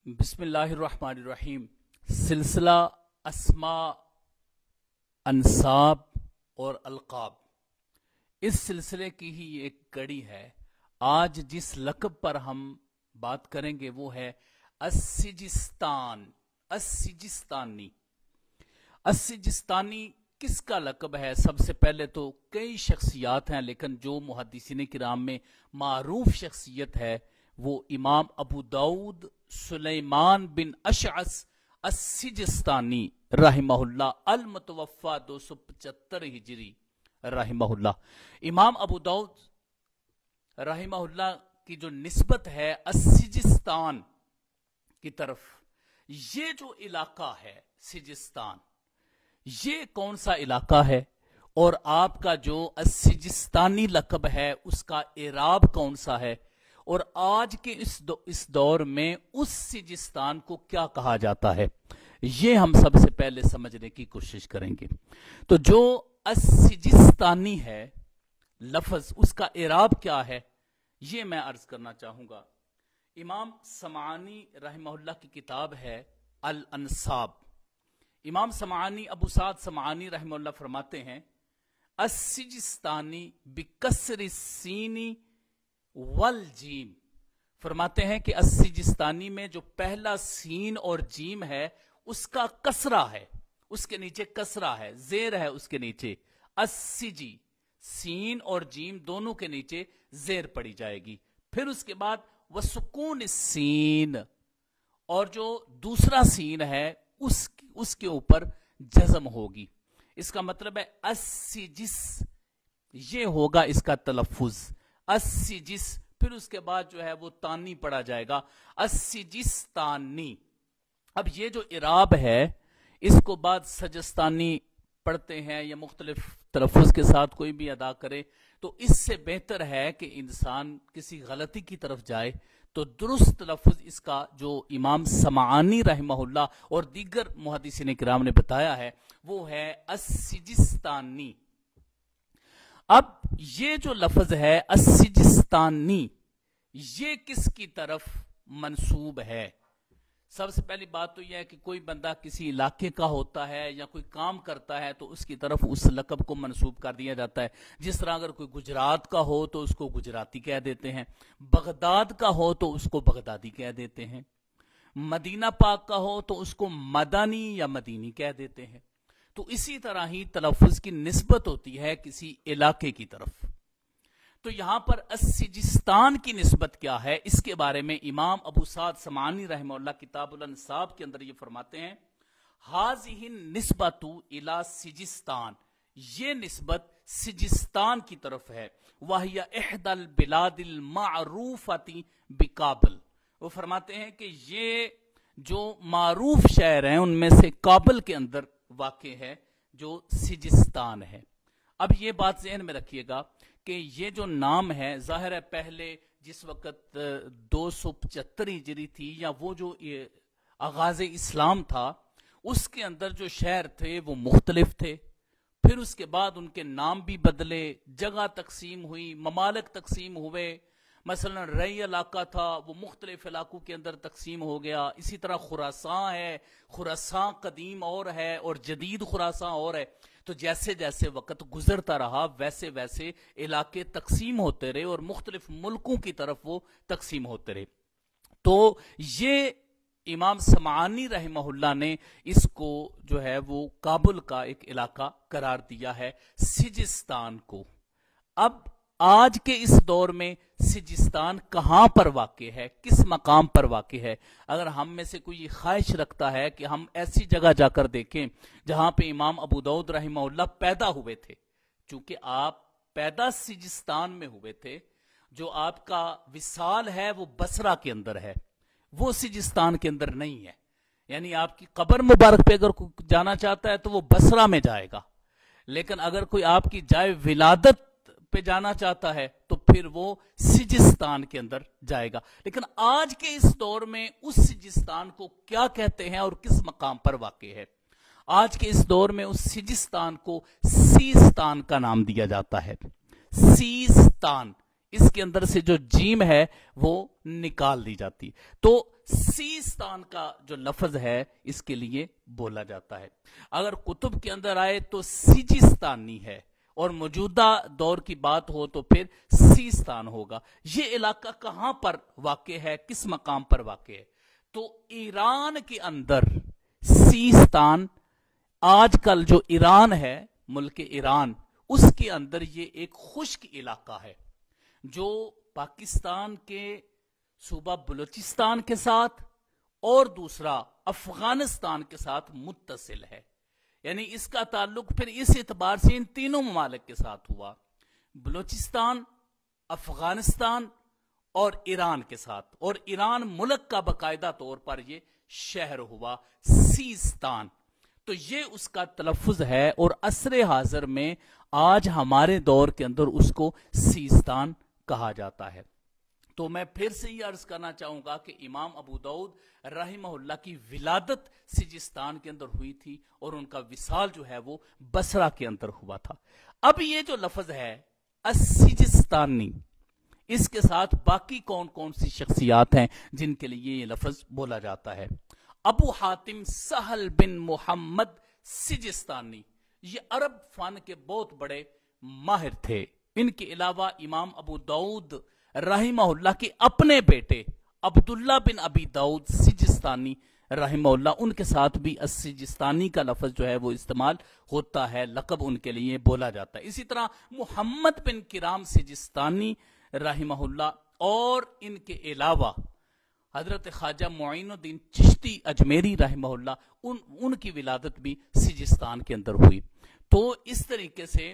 बिस्मिल्लाहिर्रहमानिर्रहीम। सिलसिला अस्मा, अंसाब और अलकाब, इस सिलसिले की ही एक कड़ी है। आज जिस लक़ब पर हम बात करेंगे वो है अस्सिजिस्तानी। अस्सिजिस्तानी किसका लक़ब है? सबसे पहले तो कई शख्सियात हैं, लेकिन जो मुहद्दिसीन किराम में मारूफ शख्सियत है वो इमाम अबू दाऊद सुलेमान बिन अशअस अस्सिजिस्तानी रहिमहुल्लाह, अल मुतवफ़ा 275 हिजरी रहिमहुल्लाह। इमाम अबू दाऊद रहिमहुल्लाह की जो निस्बत है अस्सिजिस्तान की तरफ, ये जो इलाका है सिजिस्तान, ये कौन सा इलाका है और आपका जो अस्सिजिस्तानी लक़ब है उसका इराब कौन सा है, और आज के इस दौर में उस सिजिस्तान को क्या कहा जाता है, ये हम सबसे पहले समझने की कोशिश करेंगे। तो जो अस्सिजिस्तानी है लफ्ज, उसका इराब क्या है ये मैं अर्ज करना चाहूंगा। इमाम समानी रहमहुल्लाह की किताब है अल अंसाब। इमाम समानी अबू साद समानी रहमहुल्लाह फरमाते हैं अस्सिजिस्तानी बिकसरी सीनी वल जीम, फरमाते हैं कि अस्सिजिस्तानी में जो पहला सीन और जीम है उसका कसरा है, उसके नीचे कसरा है, जेर है उसके नीचे। अस्सिजी, सीन और जीम दोनों के नीचे जेर पड़ी जाएगी। फिर उसके बाद वसुकून सीन, और जो दूसरा सीन है उसके ऊपर जज़म होगी। इसका मतलब है अस्सिजिस, ये होगा इसका तलफ्फुज अस्सिजिस। फिर उसके बाद जो है वो तानी पढ़ा जाएगा अस्सिजिस्तानी। अब ये जो इराब है इसको बाद सजस्तानी पढ़ते हैं या मुख्तलिफ तलफ्फुज के साथ कोई भी अदा करे, तो इससे बेहतर है कि इंसान किसी गलती की तरफ जाए तो दुरुस्त तलफ्फुज इसका जो इमाम समानी रहमहुल्लाह और दीगर मुहद्दिसीन किराम ने बताया है वो है अस्सिजिस्तानी। अब ये जो लफ्ज है अस्सिजिस्तानी, ये किसकी तरफ मंसूब है? सबसे पहली बात तो यह है कि कोई बंदा किसी इलाके का होता है या कोई काम करता है तो उसकी तरफ उस लक़ब को मंसूब कर दिया जाता है। जिस तरह अगर कोई गुजरात का हो तो उसको गुजराती कह देते हैं, बगदाद का हो तो उसको बगदादी कह देते हैं, मदीना पाक का हो तो उसको मदानी या मदीनी कह देते हैं। तो इसी तरह ही तलफ्फुज की निस्बत होती है किसी इलाके की तरफ। तो यहां पर अस्सिजिस्तान की निस्बत क्या है, इसके बारे में इमाम अबू साद समानी रहमहुल्लाह किताबुल अंसाब के अंदर ये फरमाते हैं हाज़िहि निस्बतु इला सिजिस्तान, ये निस्बत सिजिस्तान की तरफ है। वहिया इहदल बिलादिल मारूफती बिकाबल, वो फरमाते हैं कि ये जो मारूफ शहर हैं उनमें से काबल के अंदर वाक़ है जो सिजिस्तान है। अब ये बात ज़हन में रखिएगा कि ये जो नाम है, जाहिर है पहले जिस वक़्त 275 हिजरी थी या वो जो आगाज़ इस्लाम था उसके अंदर जो शहर थे वो मुख्तलिफ थे। फिर उसके बाद उनके नाम भी बदले, जगह तकसीम हुई, ममालिक तकसीम हुए। मसलन रई इलाका था वो मुख्तलिफ इलाकों के अंदर तकसीम हो गया। इसी तरह खुरासां है, खुरासां कदीम और है और जदीद खुरासां और है। तो जैसे जैसे वक्त गुजरता रहा वैसे वैसे इलाके तकसीम होते रहे और मुख्तलिफ मुल्कों की तरफ वो तकसीम होते रहे। तो ये इमाम समानी रहमहुल्लाह ने इसको जो है वो काबुल का एक इलाका करार दिया है सिजिस्तान को। अब आज के इस दौर में सिजिस्तान कहां पर वाक़े है, किस मकाम पर वाक़े है? अगर हम में से कोई ख्वाहिश रखता है कि हम ऐसी जगह जाकर देखें जहां पे इमाम अबू दाऊद रहमहुल्लाह पैदा हुए थे, चूंकि आप पैदा सिजिस्तान में हुए थे, जो आपका विसाल है वो बसरा के अंदर है, वो सिजिस्तान के अंदर नहीं है। यानी आपकी कब्र मुबारक पे अगर कोई जाना चाहता है तो वो बसरा में जाएगा, लेकिन अगर कोई आपकी जाए विलादत पे जाना चाहता है तो फिर वो सिजिस्तान के अंदर जाएगा। लेकिन आज के इस दौर में उस सिजिस्तान को क्या कहते हैं और किस मकाम पर वाक़े है? आज के इस दौर में उस सिजिस्तान को सीस्तान का नाम दिया जाता है। सीस्तान, اس کے اندر سے جو جیم ہے وہ نکال دی جاتی، تو سیستان کا جو لفظ ہے اس کے لیے بولا جاتا ہے۔ اگر کتب کے اندر آئے تو سیجستانی ہے، اور موجودہ دور کی بات ہو تو پھر سیستان ہوگا۔ یہ علاقہ کہاں پر واقع ہے، کس مقام پر واقع ہے؟ تو ایران کے اندر سیستان، آج کل جو ایران ہے، ملک ایران، اس کے اندر یہ ایک خشک علاقہ ہے جو پاکستان کے صوبہ بلوچستان کے ساتھ اور دوسرا افغانستان کے ساتھ متصل ہے، یعنی اس کا تعلق پھر اس اعتبار سے ان تینوں ممالک کے ساتھ ہوا، بلوچستان، افغانستان اور ایران کے ساتھ، اور ایران ملک کا باقاعدہ طور پر یہ شہر ہوا سیستان۔ تو یہ اس کا تلفظ ہے، اور عصر حاضر میں آج ہمارے دور کے اندر اس کو سیستان کہا جاتا ہے۔ تو میں پھر سے یہ عرض کرنا چاہوں گا کہ امام ابو داؤد رحمہ اللہ کی ولادت سجستان کے اندر ہوئی تھی، اور ان کا وصال جو ہے وہ بصرہ کے اندر ہوا تھا۔ اب یہ جو لفظ ہے السجستانی، اس کے ساتھ باقی کون کون سی شخصیات ہیں جن کے لیے یہ لفظ بولا جاتا ہے؟ ابو حاتم سہل بن محمد سجستانی، یہ عرب فن کے بہت بڑے ماہر تھے۔ ان کے علاوہ امام ابو داؤد رحمہ اللہ کے اپنے بیٹے عبداللہ بن ابی داؤد سجستانی رحمہ اللہ، ان کے ساتھ بھی السجستانی کا لفظ جو ہے وہ استعمال ہوتا ہے، لقب ان کے لیے بولا جاتا ہے۔ اسی طرح محمد بن کرام سجستانی رحمہ اللہ، اور ان کے علاوہ حضرت خواجہ معین الدین چشتی اجمیری رحمہ اللہ، ان کی ولادت بھی سجستان کے اندر ہوئی۔ تو اس طریقے سے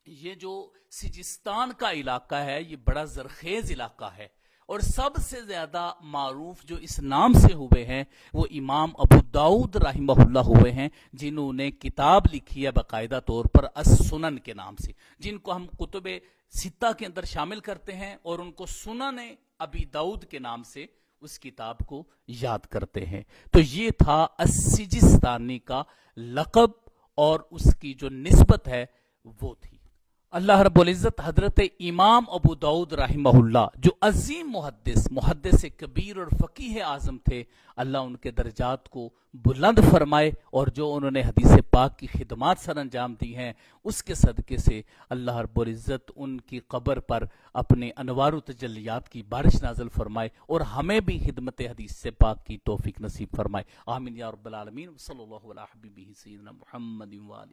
یہ جو سجستان کا علاقہ ہے یہ بڑا زرخیز علاقہ ہے، اور سب سے زیادہ معروف جو اس نام سے ہوئے ہیں وہ امام ابو داؤد رحمہ اللہ ہوئے ہیں، جنہوں نے کتاب لکھی ہے باقاعدہ طور پر السنن کے نام سے، جن کو ہم کتب ستہ کے اندر شامل کرتے ہیں، اور ان کو سنن ابی داؤد کے نام سے اس کتاب کو یاد کرتے ہیں۔ تو یہ تھا السجستانی کا لقب، اور اس کی جو نسبت ہے وہ تھی۔ اللہ رب العزت حضرت امام ابو داؤد رحمہ اللہ جو عظیم محدث کبیر اور فقیہ اعظم تھے، اللہ ان کے درجات کو بلند فرمائے، اور جو انہوں نے حدیث پاک کی خدمات سر انجام دی ہیں اس کے صدقے سے اللہ رب العزت ان کی قبر پر اپنے انوار و تجلیات کی بارش نازل فرمائے، اور ہمیں بھی خدمت حدیث سے پاک کی توفیق نصیب فرمائے۔ آمین یا رب العالمین۔ صلی اللہ علیہ حبیبہ سیدنا محمد و آلہ